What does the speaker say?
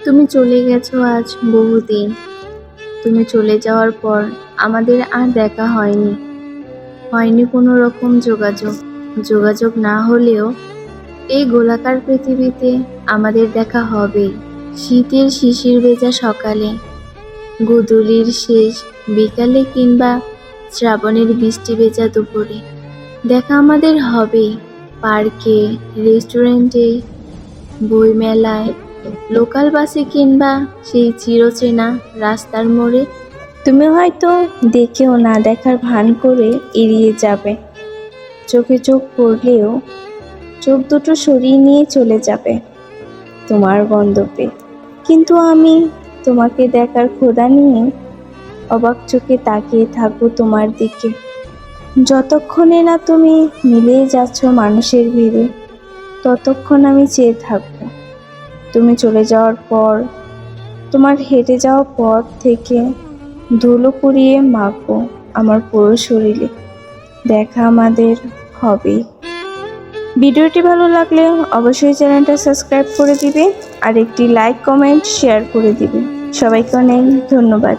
তুমি চলে গেছো আজ বহুদিন। তুমি চলে যাওয়ার পর আমাদের আর দেখা হয়নি কোনো রকম যোগাযোগ না হলেও এই গোলাকার পৃথিবীতে আমাদের দেখা হবেই। শীতের শিশির ভেজা সকালে, গোধূলির শেষ বিকালে কিংবা শ্রাবণের বৃষ্টি ভেজা দুপুরে দেখা আমাদের হবেই। পার্কে, রেস্টুরেন্টে, বইমেলায়, লোকাল বাসে কিংবা সেই চিরচেনা রাস্তার মোড়ে। তুমি হয়তো দেখেও না দেখার ভান করে এড়িয়ে যাবে, চোখে চোখ পড়লেও চোখ দুটো সরিয়ে নিয়ে চলে যাবে তোমার গন্তব্যে। কিন্তু আমি তোমাকে দেখার ক্ষুধা নিয়ে অবাক চোখে তাকিয়ে থাকবো তোমার দিকে, যতক্ষণে না তুমি মিলিয়ে যাচ্ছ মানুষের ভিড়ে, ততক্ষণ আমি চেয়ে থাকবো। তুমি চলে যাওয়ার পর তোমার হেঁটে যাওয়া পথ থেকে ধুলো কুড়িয়ে মাখবো আমার পুরো শরীরে। দেখা আমাদের হবেই। ভিডিওটি ভালো লাগলে অবশ্যই চ্যানেলটা সাবস্ক্রাইব করে দিবে আর একটি লাইক, কমেন্ট, শেয়ার করে দিবে। সবাইকে অনেক ধন্যবাদ।